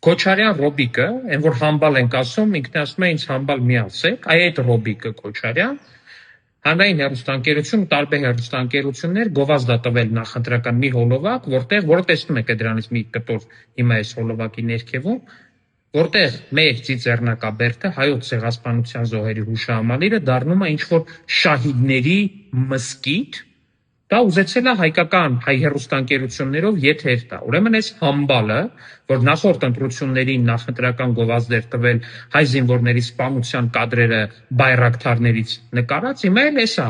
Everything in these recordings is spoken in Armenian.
Քոչարյան Ռոբիկը, այն որ համբալ ենք ասում, ինքն ասում է ինձ համբալ մի ասեք, այդ Ռոբիկը Քոչարյան հանրային հեռուստաընկերություն, տարբեր հեռուստաընկերություններ գովազդ է տվել նախընտրական մի հոլովակ, որը տեսնում եք դրանից մի կտոր հիմա այս հոլովակի ներքևում, որտեղ մեր Ծիծեռնակաբերդը հայոց ցեղասպանության զոհերի հուշահամալիրը դառնում է ինչ-որ շահիդների մզկիթ, դա ուզեցել է հայկական հայ հեռուստաընկերություններով եթեր տա։ Ուրեմն այս համբալը, որ նախորդ ընտրություններին նախընտրական գովազդ էր տվել հայ զինվորների սպանության կադրերը բայրակթարներից նկարած, հիմա էլ էսա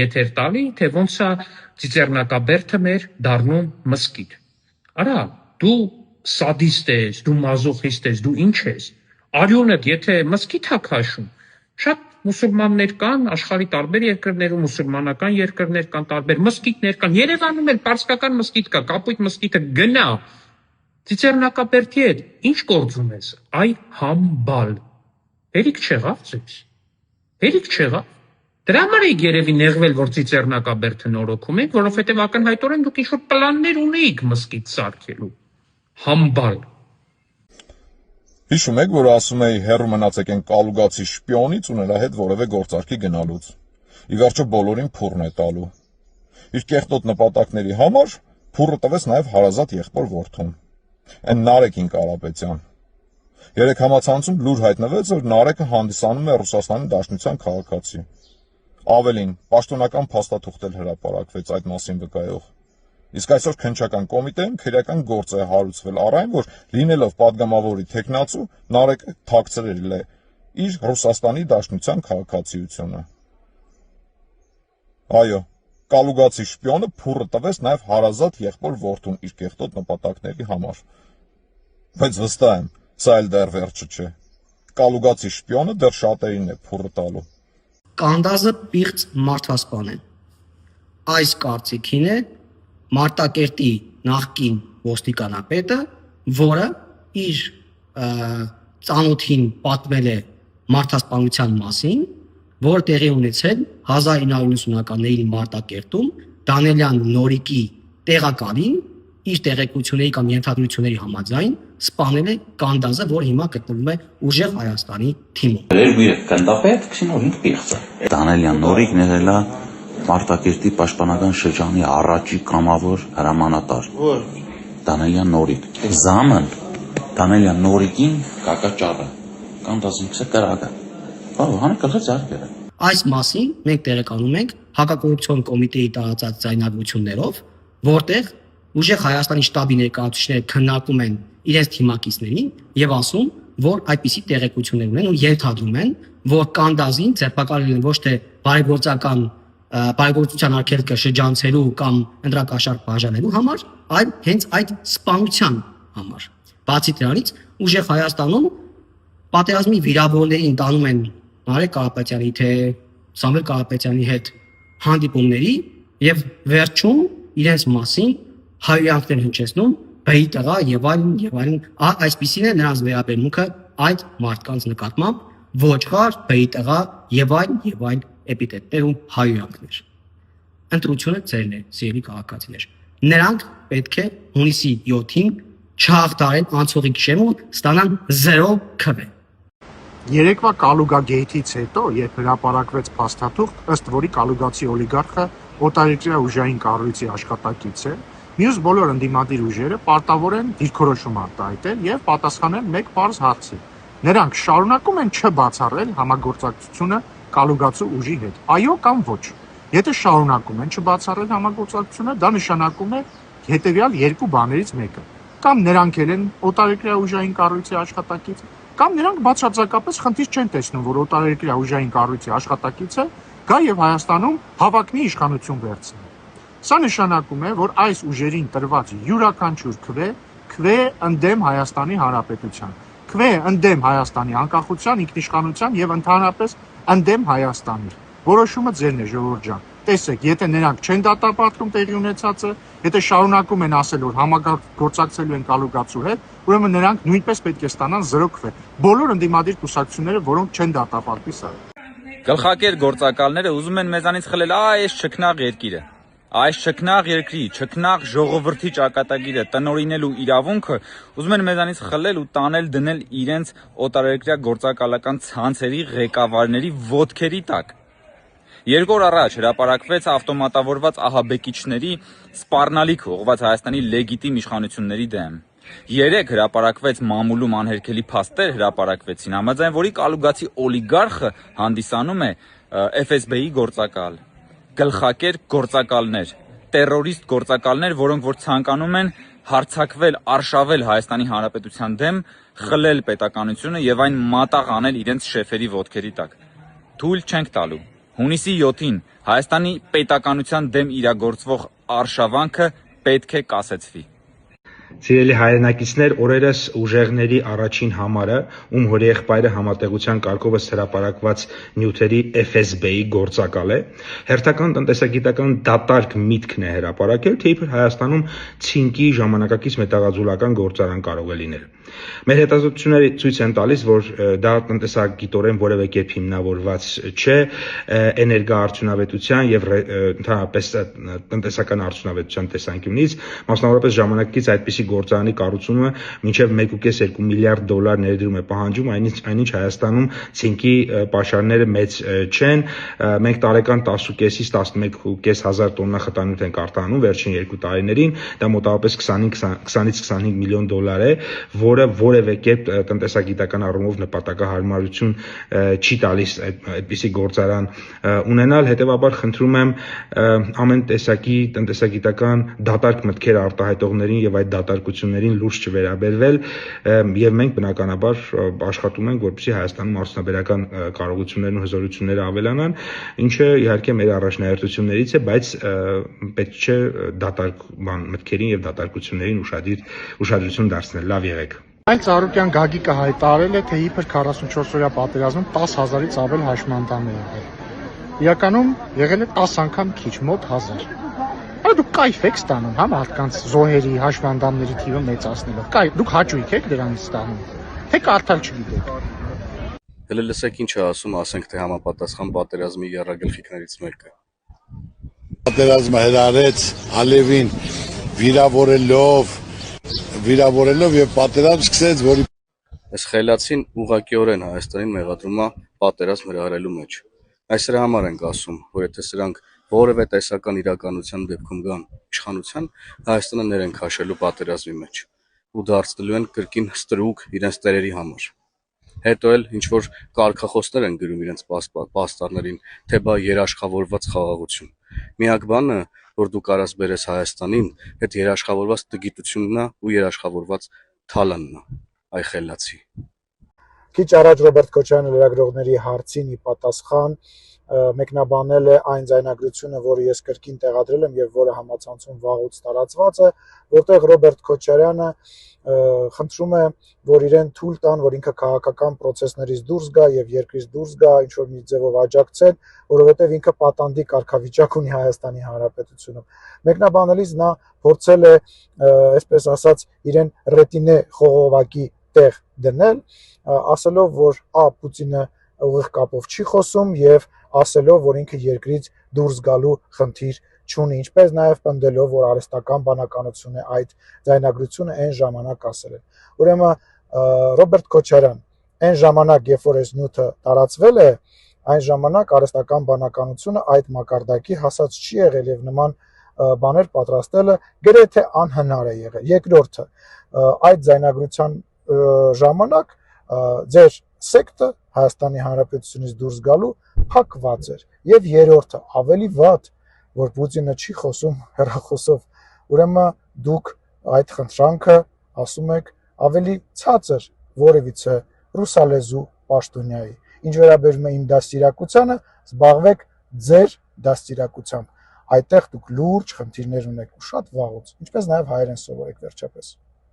եթեր տալի, թե ոնց է Ծիծեռնակաբերդը մեր դառնում մզկիթ։ Արա, դու սադիստ ես, դու մազոխիստ ես, դու ինչ ես։ Արյունդ եթե մզկիթ է քաշում, շատ մուսուլմաններ կան, աշխարհի տարբեր երկրներում մուսուլմանական երկրներ կան, տարբեր մզկիթներ կան, Երևանում էլ պարսկական մզկիթ կա, Կապույտ մզկիթը գնա, Ծիծեռնակաբերդի հետ ինչ գործում ես, այ համբալ, հերիք չեղավ ձեզ, հերիք չեղավ, դրա համար եք երևի նեղվել, որ Ծիծեռնակաբերդը նորոգում եք, որովհետև ակնհայտորեն դուք ինչ-որ պլաններ ունեիք մզկիթ սարքելու, համբալ։ Հիշում եք, որ ասում էի հեռու մնացեք են կալուգացի շպիոնից ու նրա հետ որևէ գործարքի գնալուց։ Ի վերջո բոլորին փուռն է տալու։ Իր կեղտոտ նպատակների համար փուռը տվեց նաև հարազատ եղբոր որդուն։ Այն Նարեկին Կարապետյան։ Երեք համացանցում լուր հայտնվեց, որ Նարեկը հանդիսանում է Ռուսաստանի Դաշնության քաղաքացի։ Ավելին, պաշտոնական փաստաթուղթ էլ հրապարակվեց այդ մասին վկայող։ Իսկ այսօր քննչական կոմիտեում քրեական գործ է հարուցվել առ այն, որ լինելով падգամավորի թեկնածու, Նարեկը թաքցրել է իր Ռուսաստանի Դաշնության քաղաքացիությունը։ Այո, կալուգացի շպիոնը փուռը տվեց նաև հարազատ եղբոր որդուն իր կեղտոտ նպատակների համար։ Բայց վստահ եմ, սա էլ դեռ վերջը չէ։ Կալուգացի շպիոնը դեռ շատերին է փուռը տալու։ Կանդազը պիղծ մարդասպան է։ Այս կարծիքին է Մարտակերտի նախկին ոստիկանապետը, որը իր ծանոթին պատմել է մարդասպանության մասին, որ տեղի ունեցել 1990-ականների Մարտակերտում Դանիելյան Նորիկի տեղակալին իր տեղեկությունների կամ ենթադրությունների համաձայն սպանել է Կանդազը, որ հիմա գտնվում է ուժեղ Հայաստանի թիմում։ Դանիելյան Նորիկն եղել է Մարտակերտի պաշտպանական շրջանի առաջի կամավոր հրամանատար։ Դանիելյան Նորիկ։ Զամն Դանիելյան Նորիկին կակաճառը Կանդազին կրակը։ Հանրակրթ ձեռքերը։ Այս մասին մենք տեղեկանում ենք հակակոռուպցիոն կոմիտեի տարածած ձայնագրություններով, որտեղ ուժեղ Հայաստանի շտաբի ներկայացուցիչները քննարկում են իրենց թիմակիցներին եւ ասում, որ այդպիսի տեղեկություններ ունեն ու ենթադրում են, որ Կանդազին ձերբակալել են ոչ թե բարեգործության արգելքը շրջանցելու կամ ընտրակաշառք բաժանելու համար, այլ հենց այդ սպանության համար։ Բացի դրանից, ուժեղ Հայաստանում պատերազմի վիրավորներին տանում են Նարեկ Կարապետյանի թե Սամվել Կարապետյանի հետ հանդիպումների եւ վերջում իրենց մասին հայհոյանքներ հնչեցնում բեի տղա եւ այլն, այսպիսին է նրանց վերաբերմունքը այդ մարդկանց նկատմամբ, ոչխար, բեի տղա եւ այլ էպիտետներ ու հայհոյանքներ։ Ընտրությունը ձերն է, սիրելի քաղաքացիներ։ Նրանք պետք է հունիսի 7-ին չհաղթարեն անցողիկ շեմ ու ստանան 0 քվ։ Երեկվա Կալուգա գեյթից հետո, երբ հրապարակվեց փաստաթուղթ, ըստ որի կալուգացի օլիգարխը օտարերկրյա ուժային կառույցի աշխատակից է, մյուս բոլոր ընդդիմադիր ուժերը պարտավոր են դիրքորոշում արտահայտել եւ պատասխանել մեկ պարզ հարցի։ Նրանք շարունակում են չբացառել համագործակցությունը կալուգացու ուժի հետ։ Այո կամ ոչ։ Եթե շարունակում են չբացառել համագործակցությունը, դա նշանակում է հետեւյալ երկու բաներից մեկը։ Կամ նրանք են օտարերկրյա ուժային կառույցի աշխատակից, կամ նրանք բացարձակապես խնդիր չեն տեսնում, որ օտարերկրյա ուժային կառույցի աշխատակիցը գա եւ Հայաստանում հավակնի իշխանություն վերցնի։ Սա նշանակում է, որ այս ուժերին տրված յուրաքանչյուր քվե ընդդեմ Հայաստանի Հանրապետության, քվե ընդդեմ Հայաստանի անկախության, ինքնիշխանության եւ ընդհանրապես ընդդեմ Հայաստանի։ Որոշումը ձերն է, ժողովուրդ ջան։ Տեսեք, եթե նրանք չեն դատապարտում տեղի ունեցածը, եթե շարունակում են ասել, որ համագործակցելու են կալուգացու հետ, ուրեմն նրանք նույնպես պետք է ստանան 0 քվե։ Բոլոր ընդդիմադիր կուսակցությունները, որոնք չեն դատապարտի սա։ Գլխակեր գործակալները ուզում են մեզանից խլել այս չքնաղ երկիրը։ Այս չքնաղ երկրի, չքնաղ ժողովրդի ճակատագիրը տնօրինելու իրավունքը ուզում են մեզանից խլել ու տանել դնել իրենց օտարերկրյա գործակալական ցանցերի ղեկավարների ոտքերի տակ։ 2 օր առաջ հրապարակվեց ավտոմատավորված ահաբեկիչների սպառնալիք ուղղված Հայաստանի լեգիտիմ իշխանությունների դեմ։ 3 հրապարակվեց մամուլում անհերքելի փաստեր հրապարակվեցին, համաձայն որի կալուգացի օլիգարխը հանդիսանում է FSB-ի գործակալ, գլխակեր գործակալներ, տերորիստ գործակալներ, որոնք որ ցանկանում են հարձակվել, արշավել Հայաստանի Հանրապետության դեմ, խլել պետականությունը եւ այն մատաղ անել իրենց շեֆերի ոտքերի տակ։ Թույլ չենք տալու։ Հունիսի 7-ին Հայաստանի պետականության դեմ իրագործվող արշավանքը պետք է կասեցվի։ Սիրելի հայրենակիցներ, օրերս ուժեղների առաջին համարը, ում հորեղբայրը համատեղության կարգով հրապարակված նյութերի FSB-ի գործակալ է, հերթական տնտեսագիտական դատարկ միտքն է հրապարակել, թե իբր Հայաստանում ցինկի ժամանակակից մետաղաձուլական գործարան կարող է լինել։ Մեր հետազոտությունները ցույց են տալիս, որ դա տնտեսագիտորեն որևէ կերպ հիմնավորված չէ էներգոարդյունավետության եւ ընդհանրապես տնտեսական արդյունավետության տեսանկյունից, մասնավորապես ժամանակից այդպիսի գործարանի կառուցումը մինչև 1.5-2 միլիարդ դոլար ներդրում է պահանջում, այնինչ Հայաստանում ցինկի պաշարները մեծ չեն։ Մենք տարեկան 10.5-ից 11.5 հազար տոննա խտանյութ ենք արտահանում վերջին 2 տարիներին, դա մոտավորապես 20-ից 25 միլիոն դոլար է, որը որևէ կերպ տնտեսագիտական առումով նպատակահարմարություն չի տալիս այդպիսի գործարան ունենալ, հետևաբար խնդրում եմ ամեն տեսակի տնտեսագիտական դատարկ մտքեր արտահայտողներին եւ այդ դատարկություններին լուրջ չվերաբերվել եւ մենք բնականաբար աշխատում ենք, որպեսզի Հայաստանում արդյունաբերական կարողություններն ու հզորությունները ավելանան, ինչը իհարկե մեր առաջնահերթություններից է, բայց պետք չէ դատարկ մտքերին եւ դատարկություններին ուշադրություն դարձնել։ Լավ եղեք։ Այլ Ծառուկյան Գագիկը հայտարարել է, թե իբր 44-օրյա պատերազմում 10,000-ից ավել հաշմանդամ է եղել։ Իրականում եղել է 10 անգամ քիչ, մոտ 1000։ Այո, դուք կայֆ եք ստանում, հա, մարդկանց զոհերի, հաշմանդամների թիվը մեծացնելով։ Դուք հաճույք եք դրանից ստանում, թե կարդալ չգիտեք։ Հələ լսեք ինչ է ասում, ասենք թե համապատասխան պատերազմի եռագլխիկներից մեկը։ Պատերազմը հրարեց Ալևին վիրավորելով եւ պատերազմ սկսեց, որի Այս խելացին ուղղակիորեն Հայաստանին մեղադրում է պատերազմ հրահրելու մեջ։ Այս դրա համար ենք ասում, որ եթե սրանք որևէ տեսական իրականության դեպքում գան իշխանության, Հայաստանը ներեն քաշելու պատերազմի մեջ ու դարձնելու են կրկին ստրուկ իրենց տերերի համար։ Հետո էլ ինչ որ կարգախոսներ են գրում իրենց պաստառներին, թե բա երաշխավորված խաղաղություն։ Միակ բանը, որ դու կարաս բերես Հայաստանին, այդ երաշխավորված տգիտությունն է ու երաշխավորված թալանն է, այ խելացի։ Քիչ առաջ Ռոբերտ Քոչարյանը լրագրողների հարցին ի պատասխան մեկնաբանել է այն ձայնագրությունը, որը ես կրկին տեղադրել եմ եւ որը համացանցում վաղուց տարածված է, որտեղ Ռոբերտ Քոչարյանը խնդրում է, որ իրեն թույլ տան, որ ինքը քաղաքական process-ներից դուրս գա եւ երկրից դուրս գա, ինչ որ մի ձևով աջակցեն, որովհետեւ ինքը պատանդի կարգավիճակ ունի Հայաստանի Հանրապետությունում։ Մեկնաբանելիս նա փորձել է, այսպես ասած, իրեն ռետինե խողովակի տեղ դնել, ասելով, որ Պուտինը ուղիղ կապով չի խոսում եւ ասելով, որ ինքը երկրից դուրս գալու խնդիր չունի, ինչպես նաև պնդելով, որ արհեստական բանականություն է այդ ձայնագրությունը այն ժամանակ ասել են։ Ուրեմն Ռոբերտ Քոչարյան այն ժամանակ, երբ որ այս նյութը տարածվել է, այն ժամանակ արհեստական բանականությունը այդ մակարդակի հասած չի եղել եւ նման բաներ պատրաստելը գրեթե անհնար է եղել։ Երկրորդը, այդ ձայնագրության ժամանակ ձեր սեկտը Հայաստանի Հանրապետությունից դուրս գալու փակված էր։ Եվ երրորդը, ավելի վատ, որ Պուտինը չի խոսում հեռախոսով, ուրեմն դուք այդ խնդրանքը ասում եք ավելի ցածր որևիցե ռուսալեզու պաշտոնյայի։ Ինչ վերաբերում է իմ դաստիարակությանը, զբաղվեք ձեր դաստիարակությամբ։ Այդտեղ դուք լուրջ խնդիրներ ունեք ու շատ վաղուց, ինչպես նաև հայերեն սովորեք վերջապես։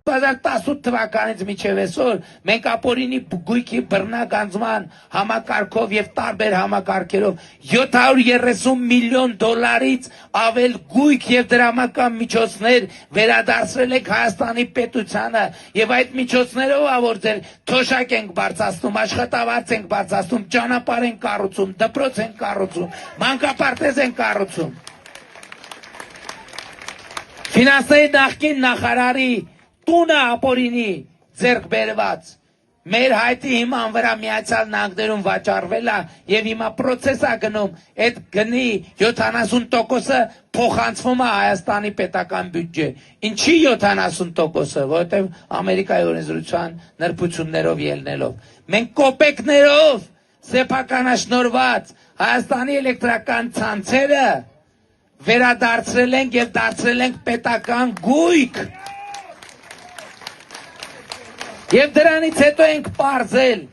2018 թվականից մինչև այսօր մենք ապօրինի գույքի բռնագանձման համակարգով եւ տարբեր համակարգերով 730 միլիոն դոլարից ավել գույք եւ դրամական միջոցներ վերադարձրել ենք Հայաստանի պետությանը եւ այդ միջոցներով որ ձեր թոշակ ենք բարձրացնում, աշխատավարձ ենք բարձրացնում, ճանապարհ ենք կառուցում, դպրոց ենք կառուցում, մանկապարտեզ ենք կառուցում։ Ֆինանսների նախկին նախարարի տունը ապօրինի ձեռք բերված մեր հայտի հիման վրա Միացյալ Նահանգներում վաճառվել է եւ հիմա process է գնում այդ գնի 70%-ը փոխանցվում է Հայաստանի պետական բյուջե։ Ինչի 70%-ը, որովհետեւ Ամերիկայի օրենսդրության նրբություններով ելնելով մենք կոպեկներով սեփականաշնորհված Հայաստանի էլեկտրական ցանցերը վերադարձրել ենք եւ դարձրել ենք պետական գույք։ Եվ դրանից հետո ենք պարզել,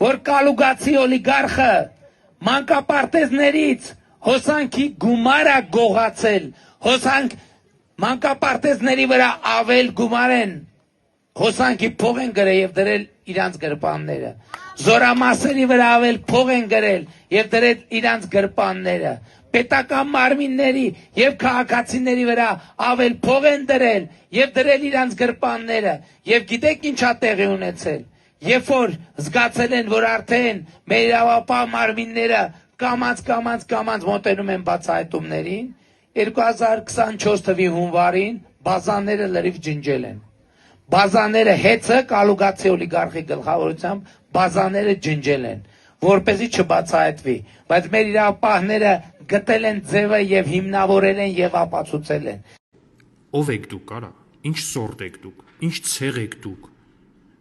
որ կալուգացի օլիգարխը մանկապարտեզներից հոսանքի գումար է գողացել, մանկապարտեզների վրա ավել գումար են, հոսանքի փող են գրել եւ դրել իրանց գրպանները, զորամասերի վրա ավել փող են գրել եւ դրել իրանց գրպանները, պետական մարմինների եւ քաղաքացիների վրա ավել փող են դրել եւ դրել իրանց գրպանները եւ գիտեք ինչա տեղի ունեցել, երբ որ զգացել են, որ արդեն մեր իրավապահ մարմինները կամած մոտենում են բացահայտումներին, 2024 թվականի հունվարին բազաները լրիվ ջնջել են։ Բազաները հեծը կալուգացի օլիգարխի գլխավորությամբ բազաները ջնջել են, որպեսզի չբացահայտվի, բայց մեր իրավապահները գտել են ձևը եւ հիմնավորել են եւ ապացուցել են։ Ով եք դուք, արա, ինչ սորտ եք դուք, ինչ ցեղ եք դուք։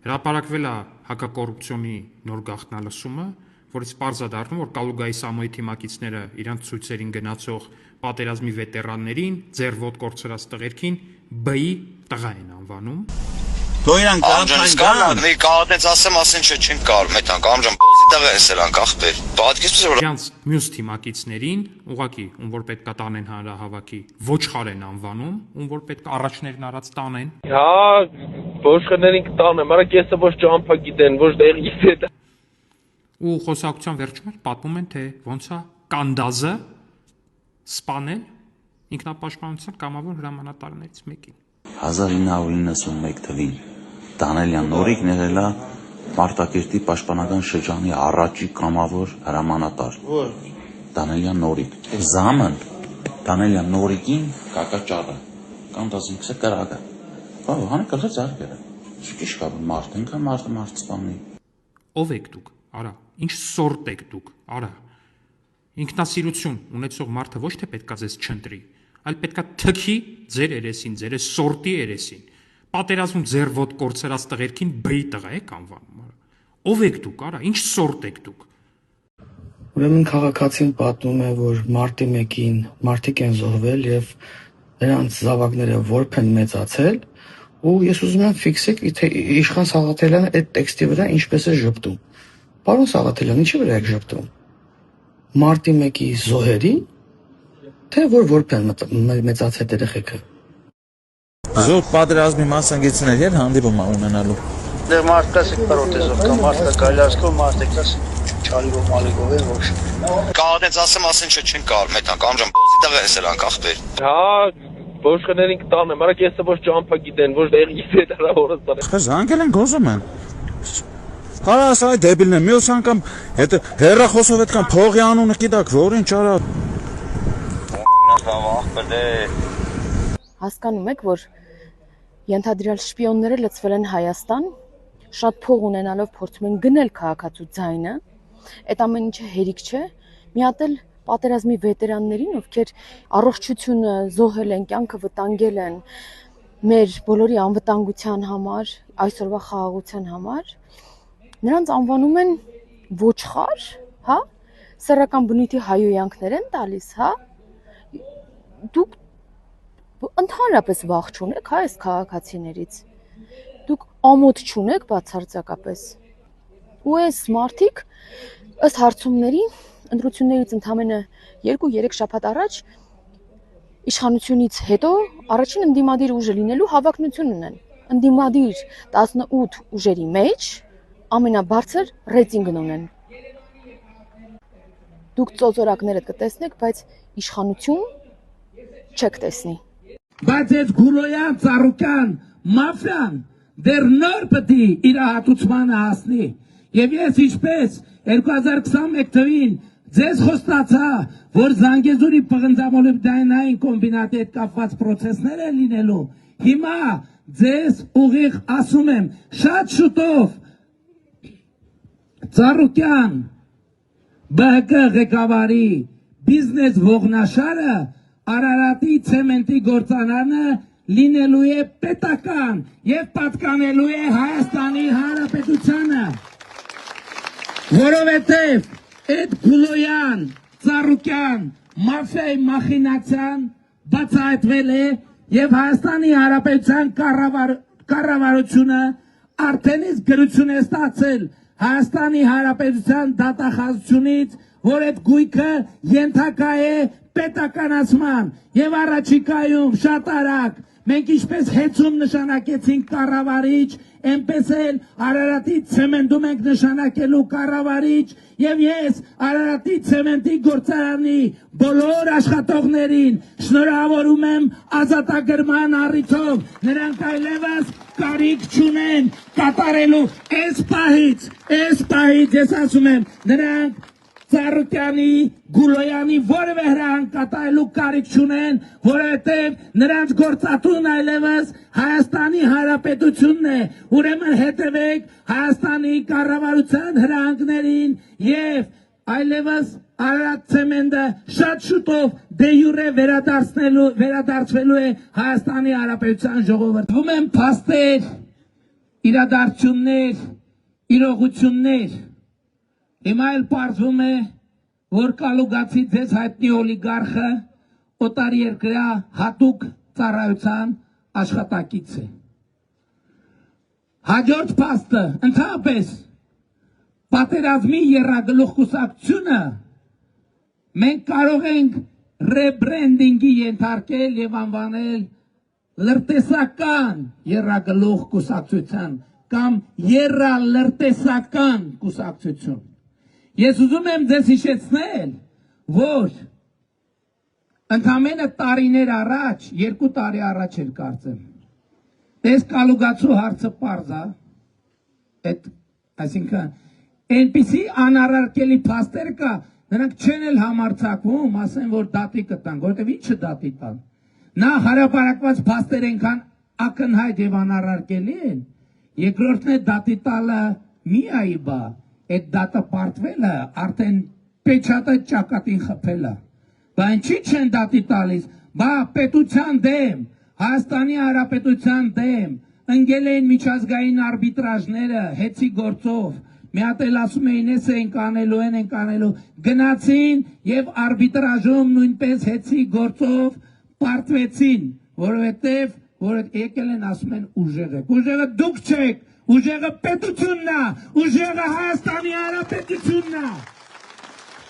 Հրապարակվել է հակակոռուպցիոնի նոր գաղտնալսումը, որից պարզ է դառնում, որ Կալուգայի Սամոյի թիմակիցները իրանց ցույցերին գնացող պատերազմի վետերաններին, ձեր ոտ կորցրած տղերքին B-ի տղա են անվանում։ Դու իրան գան, կաղատնեց ասեմ, ասեն չէ, չենք կարող, մեթանք, ամջան, բոզի տղա ես էլանք, աղբեր, պատկեսպես որ իրանց մյուս թիմակիցներին, ուղղակի, ում որ պետք է տանեն հանրահավաքի, ոչխար են անվանում, ում որ պետք է առաջներն արած տանեն։ Հա, ոչխարներին կտանեմ, արա կեսը ոչ ճամփա գիտեն, ոչ դեղի գիտեն։ Ու խոսակցության վերջում պատմում են, թե ոնց է Կանդազը սպանել ինքնապաշտպանության կամավոր հրամանատարներից մեկին։ 1991 թվին Դանիելյան նորիկ ներել է Մարտակերտի պաշտպանական շրջանի առաջի կամավոր հրամանատար։ Որ Դանիելյան նորիկ։ Զամն Դանիելյան նորիկին կակաճառը կամ դասինքսը կրակը։ Բա հանը կլխեց արգերը։ Շուկի շկապ մարդ ինքը մարդ սպանի։ Ով եք դուք, արա, ինչ սորտ եք դուք, արա։ Ինքնասիրություն ունեցող մարդը ոչ թե պետքա ձեզ չընտրի, այլ պետքա թքի ձեր երեսին, ձեր սորտի երեսին։ Պատերազմում ձեր ոտ կորցրած տղերքին B-ի տղա եք անվանում։ Ով եք դուք, արա, ինչ սորտ եք դուք։ Ուրեմն քաղաքացին պատմում է, որ մարտի 1-ին մարդիկ են զոհվել եւ նրանց զավակները որբ են մեծացել, ու ես ուզում եմ ֆիքսեք, թե Իշխան Սաղաթելյանը այդ տեքստի վրա ինչպես է ժպտում։ Պարոն Սաղաթելյան, ինչի վրա եք ժպտում։ Մարտի 1-ի զոհերի, թե որբ են մեծացել երեխեքը։ Զոր պատերազմի մասնակիցներ հանդիպում ունենալու։ Դե մարդկասիկ պրոթեզով կամ մարդկա գալյարսկով մարդեկաս չալիվով մալիկով է ոչ։ Կաղատնեց ասեմ, ասեն չէ, չենք կարող, մեթանք, ամջան, բոզի տղա ես էլանք, աղբեր։ Հա, ոչխարներին կտանեմ, արա կեսը ոչ ճամփա գիտեն, ոչ դեղի գիտեն, արա որս տանը։ Խես անգել են գոզում են։ Արա ասա դեբիլն է, մյուս անգամ հետ հերախոսով այդքան փողի անունը գիտակ, որ ինչ արա։ Հասկանում եք, որ ենթադրյալ շպիոնները լցվել են Հայաստան, շատ փող ունենալով փորձում են գնել քաղաքացու ձայնը, այդ ամեն ինչը հերիք չէ, մի հատ էլ պատերազմի վետերաններին, ովքեր առողջությունը զոհել են, կյանքը վտանգել են մեր բոլորի անվտանգության համար, այսօրվա խաղաղության համար, նրանց անվանում են ոչխար, հա, սեռական բնույթի հայոյանքներ են տալիս, հա, դուք ընդհանրապես վախ չունեք, հա, այս քաղաքացիներից, դուք ամոթ չունեք բացարձակապես, ու այս մարդիկ ըստ հարցումների ընտրություններից ընդամենը 2-3 շաբաթ առաջ իշխանությունից հետո առաջին ընդդիմադիր ուժը լինելու հավակնություն ունեն, ընդդիմադիր 18 ուժերի մեջ ամենաբարձր ռեյտինգն ունեն, դուք ծոծորակներդ կտեսնեք, բայց իշխանություն չեք տեսնի։ Բայց այս Գուրոյան, Ծառուկյան, մաֆիան դեռ նոր պետք է իր հատուցմանը հասնի։ Եվ ես ինչպես 2021 թվին ձեզ խոստացա, որ Զանգեզուրի պղնձամոլիբդենային կոմբինատի հետ կապված process-ներ են լինելու։ Հիմա ձեզ ուղիղ ասում եմ, շատ շուտով Ծառուկյան ԲՀԿ ղեկավարի բիզնես ողնաշարը Արարատի ցեմենտի գործարանը լինելու է պետական եւ պատկանելու է Հայաստանի Հանրապետությանը, որովհետեւ այդ Գուլոյան, Ծառուկյան մաֆիայի մախինացիան բացահայտվել է եւ Հայաստանի Հանրապետության կառավարությունը արդեն իսկ գրություն է ստացել Հայաստանի Հանրապետության դատախազությունից, որ այդ գույքը ենթակա է պետականացման եւ առաջիկայում շատ արագ մենք ինչպես հեծում նշանակեցինք կառավարիչ, այնպես էլ Արարատի ցեմենտում ենք նշանակելու կառավարիչ եւ ես Արարատի ցեմենտի գործարանի բոլոր աշխատողներին շնորհավորում եմ ազատագրման առիթով, նրանք այլևս կարիք չունեն կատարելու այս պահից ես ասում եմ, նրանք Ծառուկյանի, Գուլոյանի որևէ հրահանգ կատարելու կարիք չունեն, որովհետև նրանց գործատուն այլևս Հայաստանի Հանրապետությունն է, ուրեմն հետևեք Հայաստանի կառավարության հրահանգներին եւ այլևս Արարատ ցեմենտը շատ շուտով դե յուրե վերադարձվելու է Հայաստանի Հանրապետության ժողովրդին։ Ում են փաստեր, իրադարձություններ, իրողություններ։ Հիմա էլ պարզվում է, որ Կալուգացի ձեզ հայտնի օլիգարխը օտարերկրյա հատուկ ծառայության աշխատակից է։ Հաջորդ փաստը, ընդհանրապես պատերազմի եռագլուխ կուսակցությունը մենք կարող ենք ռեբրենդինգի ենթարկել եւ անվանել լրտեսական եռագլուխ կուսակցության կամ եռալրտեսական կուսակցություն։ Ես ուզում եմ ձեզ հիշեցնել, որ ընդամենը տարիներ առաջ, 2 տարի առաջ էր կարծեմ, այս Կալուգացու հարցը պարզ է, այսինքն այնպիսի անառարկելի փաստեր կա, նրանք չեն էլ համարձակվում, ասեն, որ դատի կտան, որովհետև ինչը դատի տան։ Նա հրապարակված փաստեր այնքան ակնհայտ եւ անառարկելի են, երկրորդն է դատի տալը միայի բա, այդ դատը պարտվելը արդեն պեչատը ճակատին խփելը։ Բա ինչի չեն դատի տալիս, բա պետության դեմ, Հայաստանի Հանրապետության դեմ, ընկել էին միջազգային արբիտրաժները հեծի գործով, մի հատ էլ ասում էին էս ենք անելու, գնացին եւ արբիտրաժում նույնպես հեծի գործով պարտվեցին, որովհետեւ որ եկել են ասում են ուժեղը դուք չեք, ուժեղը պետությունն է, ուժեղը Հայաստանի Հանրապետությունն է։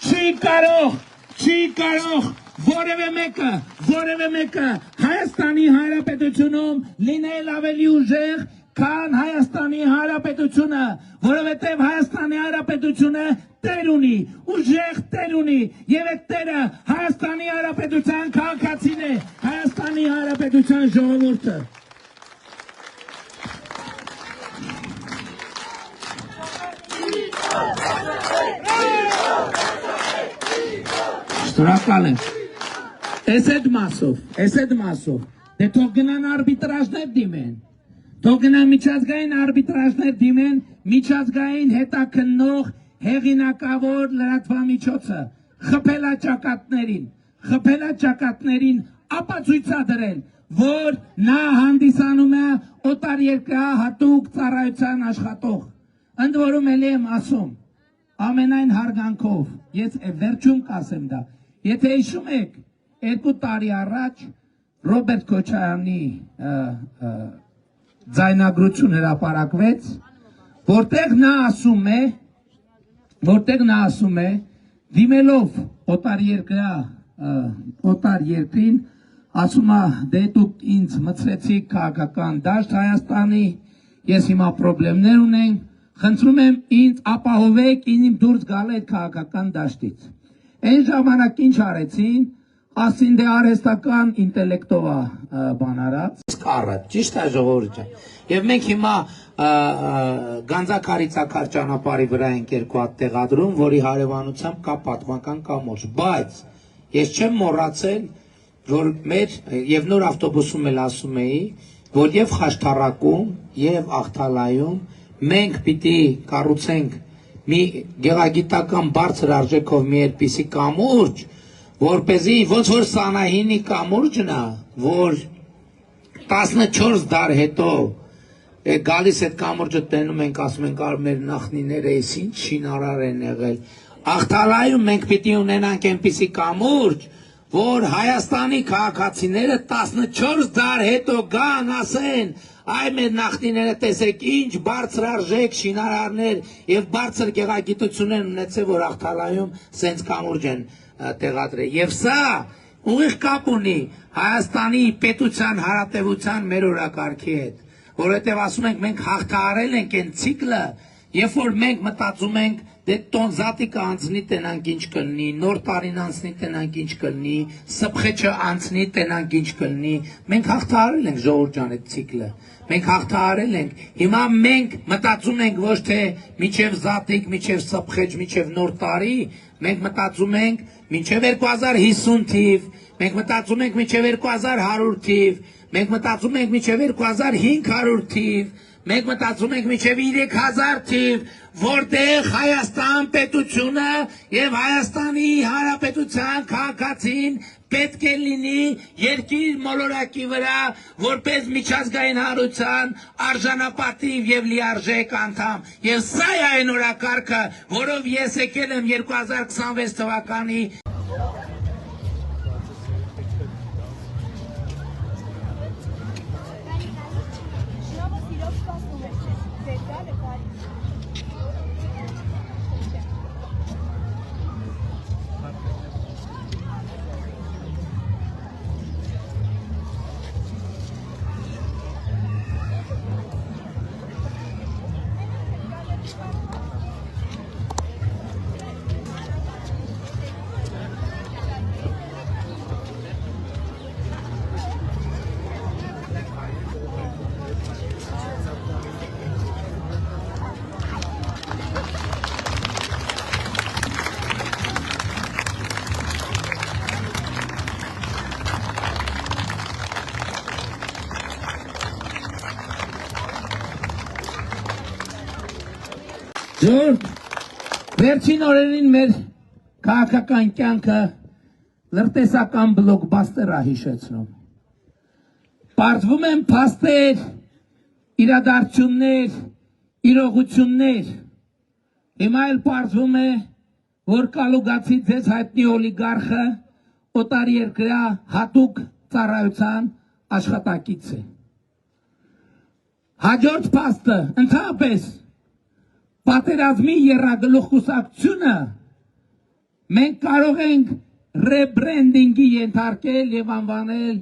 Չի կարող որևէ մեկը Հայաստանի Հանրապետությունում լինել ավելի ուժեղ, քան Հայաստանի Հանրապետությունը, որովհետև Հայաստանի Հանրապետությունը տեր ունի, ուժեղ տեր ունի, եւ այդ տերը Հայաստանի Հանրապետության քաղաքացին է, Հայաստանի Հանրապետության ժողովուրդը։ Շնորհակալ եմ։ Այս այդ մասով, դե թող գնան արբիտրաժներ դիմեն, թող գնան միջազգային արբիտրաժներ դիմեն, միջազգային հետաքննող հեղինակավոր լրատվամիջոցը, խփելա ճակատներին ապացույցադրել, որ նա հանդիսանում է օտարերկրյա հատուկ ծառայության աշխատող։ Ընդ որում էլի եմ ասում, ամենայն հարգանքով, ես վերջում կասեմ դա, եթե հիշում եք, 2 տարի առաջ Ռոբերտ Քոչարյանի ձայնագրություն հրապարակվեց, որտեղ նա ասում է, դիմելով օտար երկրին, ասում է, դե դուք ինձ մցրեցիք քաղաքական դաշտ Հայաստանի, ես հիմա պրոբլեմներ ունենք, խնդրում եմ ինձ ապահովեք ինձ դուրս գալ այդ քաղաքական դաշտից։ Այն ժամանակ ինչ արեցին, ասին դե արհեստական ինտելեկտով է բան արած, սկառը, ճիշտ է ժողովուրդ ջան։ Եվ մենք հիմա Գանձակարիցակար ճանապարհի վրա ենք երկու հատ տեղադրում, որի հարևանությամբ կա պատմական կամուրջ, բայց ես չեմ մոռացել, որ մեր եւ նոր ավտոբուսում էլ ասում էի, որ եւ Խաշթառակում եւ Աղթալայում մենք պիտի կառուցենք մի գեղագիտական բարձր արժեքով մի այդպիսի կամուրջ, որպեսզի ոնց որ Սանահինի կամուրջն է, որ 14 դար հետո գալիս այդ կամուրջը տենում ենք, ասում ենք մեր նախնիները էս ինչ շինարար են եղել։ Աղթալայում մենք պիտի ունենանք այնպիսի կամուրջ, որ Հայաստանի քաղաքացիները 14 դար հետո գան, ասեն, այ մեր նախնիները տեսեք ինչ բարձր արժեք շինարարներ եւ բարձր գեղագիտություններ ունեցել, որ Աղթալայում սենց կամուրջ են տեղադրել։ Եվ սա ուղիղ կապ ունի Հայաստանի պետության հարատևության մեր օրակարգի հետ, որովհետեւ ասում ենք մենք հաղթահարել ենք այն ցիկլը, երբ որ մենք մտածում ենք դե տոնզատիկը անցնի տենանք ինչ կլինի, նոր տարին անցնի տենանք ինչ կլինի, սփխեչը անցնի տենանք ինչ կլինի, մենք հաղթահարել ենք ժողովուրդ ջան այդ ցիկլը, մենք հաղթահարել ենք, հիմա մենք մտածում ենք ոչ թե միջև զատիկ, միջև սփխեչ, միջև նոր տարի, մենք մտածում ենք մինչև 2050 թիվ, մենք մտածում ենք մինչև 2100 թիվ, մենք մտածում ենք մինչև 2500 թիվ, մենք մտածում ենք մինչև 3000 թիվ, որտեղ Հայաստան պետությունը եւ Հայաստանի Հանրապետության քաղաքացին պետք է լինի երկիր մոլորակի վրա որպես միջազգային հանրության արժանապատիվ եւ լիարժեք անդամ։ Եվ սա է այն օրակարգը, որով ես եկել եմ 2026 թվականի վերջին օրերին մեր քաղաքական կյանքը լրտեսական բլոկբաստեր է հիշեցնում։ Պարզվում են փաստեր, իրադարձություններ, իրողություններ։ Հիմա էլ պարզվում է, որ Կալուգացի ձեզ հայտնի օլիգարխը օտարերկրյա հատուկ ծառայության աշխատակից է։ Հաջորդ փաստը ընդհանրապես պատերազմի եռագլուխ կուսակցությունը մենք կարող ենք ռեբրենդինգի ենթարկել եւ անվանել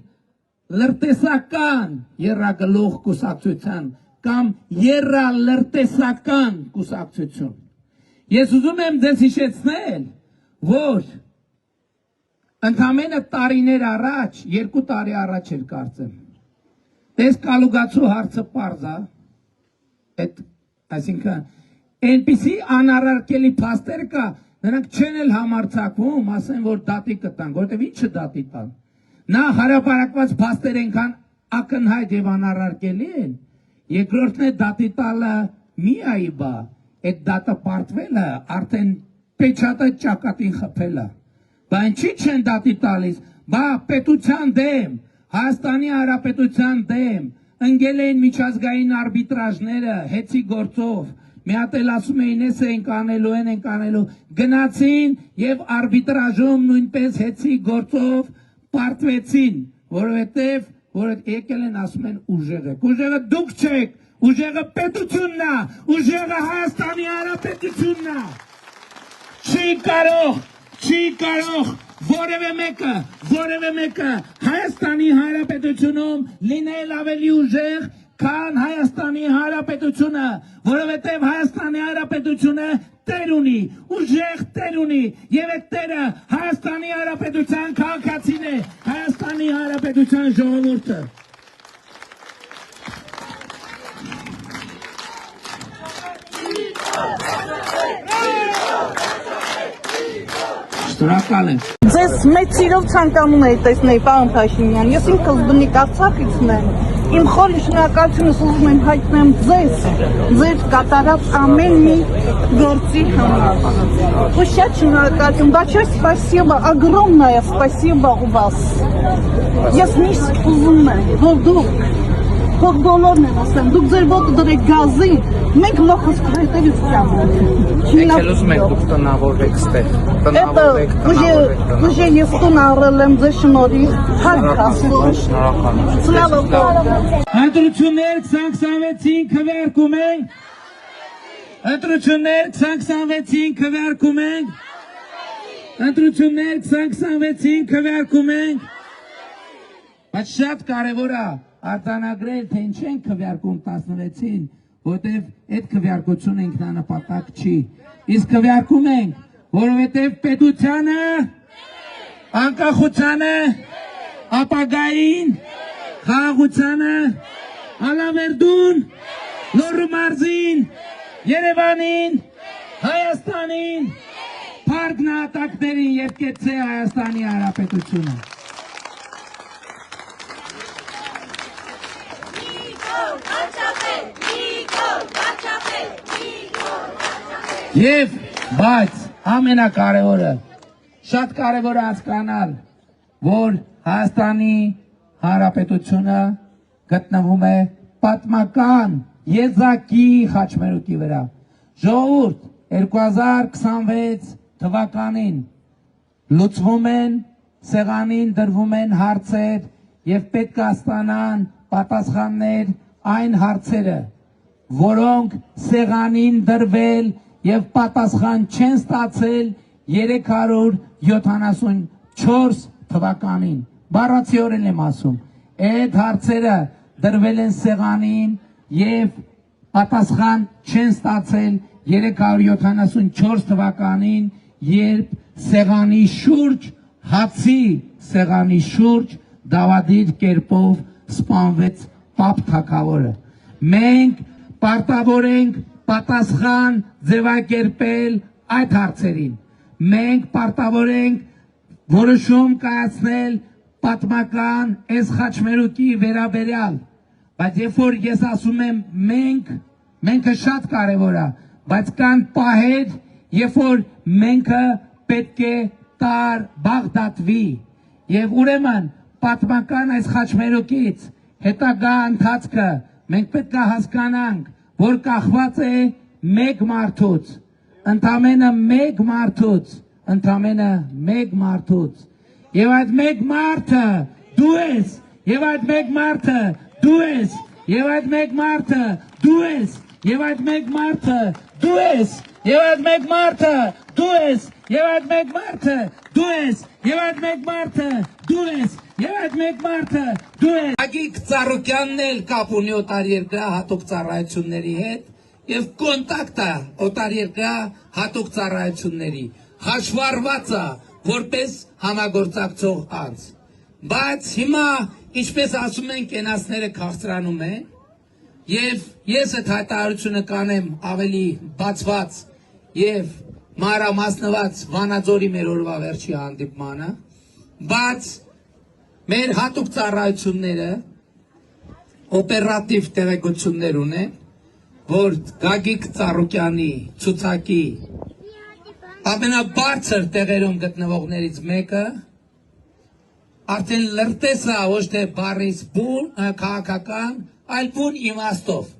լրտեսական եռագլուխ կուսակցության կամ եռալրտեսական կուսակցություն։ Ես ուզում եմ ձեզ հիշեցնել, որ ընդամենը տարիներ առաջ, 2 տարի առաջ էր կարծեմ, դες Կալուգացու հարցը պարզ է, այդ այսինքն այնպիսի անառարկելի փաստեր կա, նրանք չեն էլ համարձակվում, ասեն, որ դատի կտան, որտեվ ինչը դատի տան։ Նա հարաբերակված փաստեր ենքան ակնհայտ եւ անառարկելի են, երկրորդն է դատի տալը միայի բա, այդ դատը պարտվելը արդեն պեչատը ճակատին խփելը։ Բա ինչի չեն դատի տալիս, բա պետության դեմ, Հայաստանի Հանրապետության դեմ, ընկել են միջազգային արբիտրաժները հեծի գործով, մի հատ էլ ասում էին էս ենք անելու, գնացին եւ արբիտրաժում նույնպես հեծի գործով պարտվեցին, որովհետեւ որ եկել են ասում են ուժեղը դուք չեք, ուժեղը պետությունն է, ուժեղը Հայաստանի Հանրապետությունն է։ Չի կարող որևէ մեկը Հայաստանի Հանրապետությունում լինել ավելի ուժեղ, քան Հայաստանի Հանրապետությունը, որովհետև Հայաստանի Հանրապետությունը տեր ունի, ուժեղ տեր ունի, եւ այդ տերը Հայաստանի Հանրապետության քաղաքացին է, Հայաստանի Հանրապետության ժողովուրդը։ Շնորհակալ եմ։ Ձեզ մեծ սիրով ցանկանում էի տեսնել, պարոն Փաշինյան։ Ես ինքս բնիկ Արցախից եմ։ Իմ խորին շնորհակալությունը ուզում եմ հայտնել ձեզ, ձեր կատարած ամեն մի գործի համար։ Շատ շնորհակալություն, большое спасибо, огромное спасибо у вас։ Ես միշտ ուզում եմ, որ դուք Թող բոլորն են ասեմ, դուք ձեր ոտը դրեք գազի, մենք մոխս կհետևից կյանք։ Եկել ուզում եք դուք տնավորվեք ստեղ, Ուժե ես տուն առել եմ ձեզ շնորհիվ, հարկ ասում։ Ընտրություններ 2026-ին քվեարկում ենք։ Ընտրություններ 2026-ին քվեարկում ենք։ Ընտրություններ 2026-ին քվեարկում ենք։ Բայց շատ կարևոր է արձանագրել, թե ինչ են քվեարկում 16-ին, որտեվ այդ քվեարկությունը ինքնանպատակ չի։ Իսկ քվեարկում ենք, որովհետև պետությանը, անկախությանը, ապագային, խաղաղությանը, Ալավերդուն, Լոռու մարզին, Երևանին, Հայաստանին, փառք նահատակներին եւ կեցե Հայաստանի Հանրապետությունը։ Եվ բայց ամենակարևորը, շատ կարևոր է հասկանալ, որ Հայաստանի Հանրապետությունը գտնվում է պատմական եզակի խաչմերուկի վրա։ Ժողովուրդ 2026 թվականին լուծվում են, սեղանին դրվում են հարցեր եւ պետք է ստանան պատասխաններ այն հարցերը, որոնք սեղանին դրվել եւ պատասխան չեն ստացել 374 թվականին։ Բառացիորեն եմ ասում, այդ հարցերը դրվել են սեղանին եւ պատասխան չեն ստացել 374 թվականին, երբ սեղանի շուրջ, հացի սեղանի շուրջ դավադիր կերպով սպանվեց Պապ թագավորը։ Մենք պարտավոր ենք պատասխան ձևակերպել այդ հարցերին։ Մենք պարտավոր ենք որոշում կայացնել պատմական այս խաչմերուկի վերաբերյալ։ Բայց երբ որ ես ասում եմ մենքը շատ կարևոր է, բայց կան պահեր, երբ որ մենքը պետք է Բաղդադվի։ Եվ ուրեմն պատմական այս խաչմերուկից հետագա ընթացքը մենք պետք է հասկանանք, որ կախված է մեկ մարդուց, ընդամենը մեկ մարդուց, եւ այդ մեկ մարդը դու ես, եւ այդ մեկ մարդը դու ես, եւ այդ մեկ մարդը դու ես, եւ այդ մեկ մարդը դու ես, եւ այդ մեկ մարդը դու ես, եւ այդ մեկ մարդը դու ես, եւ այդ մեկ մարդը դու ես, եւ այդ մեկ մարդը դու ես։ Ագիկ Ծառուկյանն էլ կապ ունի օտարերկրյա հատուկ ծառայությունների հետ եւ կոնտակտը օտարերկրյա հատուկ ծառայությունների հաշվառված է որպես համագործակցող անձ։ Բայց հիմա, ինչպես ասում են, կենացները քաղցրանում են, եւ ես այդ հայտարարությունը կանեմ ավելի բացված եւ մանրամասնված Վանաձորի մեր օրվա վերջի հանդիպմանը, բայց մեր հատուկ ծառայությունները օպերատիվ տեղեկություններ ունեն, որ Գագիկ Ծառուկյանի ցուցակի ամենաբարձր տեղերում գտնվողներից մեկը արդեն լրտեսա ոչ թե բառից բուն քաղաքական, այլ բուն իմաստով։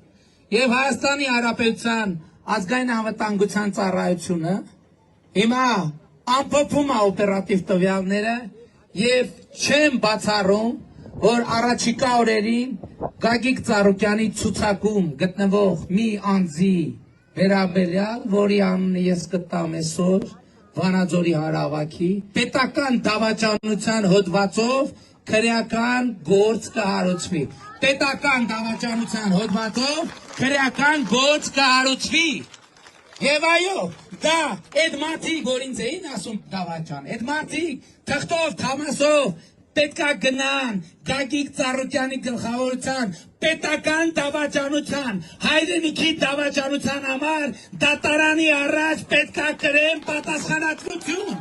Եվ Հայաստանի Հանրապետության ազգային անվտանգության ծառայությունը հիմա ամփոփում է օպերատիվ տվյալները եւ չեմ բացառում, որ առաջիկա օրերին Գագիկ Ծառուկյանի ցուցակում գտնվող մի անձի վերաբերյալ, որի անունը ես կտամ այսօր Վանաձորի հարավակի պետական դավաճանության հոդվածով քրեական գործ կհարուցվի։ Պետական դավաճանության հոդվածով քրեական գործ կհարուցվի։ Եվ այո, դա այդ մարդիկ, որ ինձ էին ասում դավաճան, այդ մարդիկ թղթով, թամասով պետքա գնան Գագիկ Ծառուկյանի գլխավորության պետական դավաճանության, հայրենիքի դավաճանության համար դատարանի առաջ պետքա կրեն պատասխանատվություն։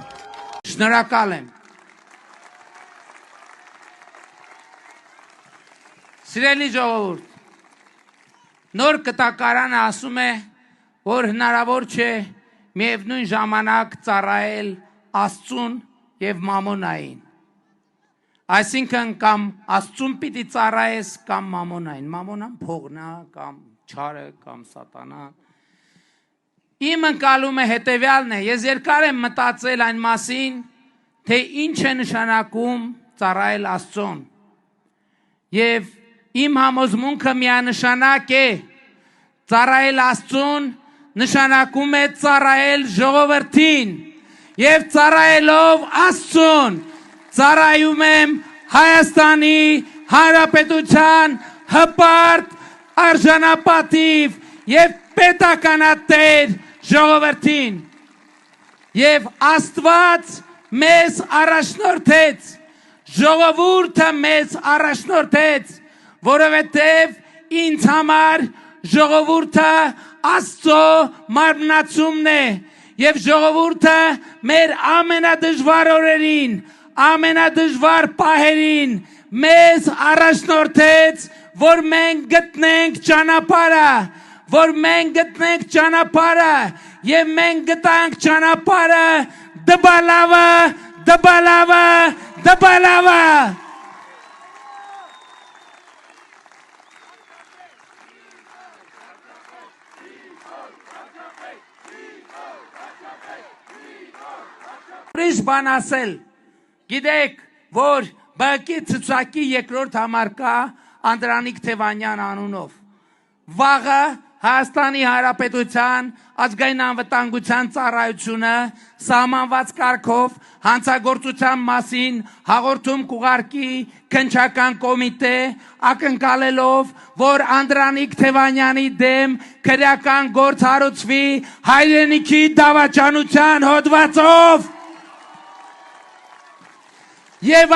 Շնորհակալ եմ։ Սիրելի ժողովուրդ, նոր կտակարանը ասում է, որ հնարավոր չէ միևնույն ժամանակ ծառայել Աստծուն եւ մամոնային։ Այսինքն կամ Աստծուն պիտի ծառայես կամ մամոնային։ Մամոնան փողն է կամ չարը կամ սատանան։ Իմ ընկալումը հետեւյալն է. ես երկար եմ մտածել այն մասին, թե ինչ է նշանակում ծառայել Աստծուն։ Եվ իմ համոզմունքը միանշանակ է. ծառայել Աստծուն նշանակում է ծառայել ժողովրդին եւ ծառայելով Աստծուն ծառայում եմ Հայաստանի Հանրապետության հպարտ արժանապատիվ եւ պետականատեր ժողովրդին եւ Աստված մեզ առաջնորդեց, ժողովուրդը մեզ առաջնորդեց, որովհետեւ ինձ համար ժողովուրդը Աստծո մարմնացումն է եւ ժողովուրդը մեր ամենադժվար օրերին, ամենադժվար պահերին մեզ առաջնորդեց, որ մենք գտնենք ճանապարհը, որ մենք գտնենք ճանապարհը եւ մենք գտանք ճանապարհը դբալավը, դբալավը, դբալավը։ Ուրիշ բան ասել, գիտեք, որ բակի ցուցակի երկրորդ համարկա Անդրանիկ Թևանյան անունով։ Վաղը Հայաստանի Հանրապետության ազգային անվտանգության ծառայությունը սահմանված կարգով հանցագործության մասին հաղորդում կուղարկի քննչական կոմիտե ակնկալելով, որ Անդրանիկ Թևանյանի դեմ քրեական գործ հարուցվի հայրենիքի դավաճանության հոդվածով։ Եվ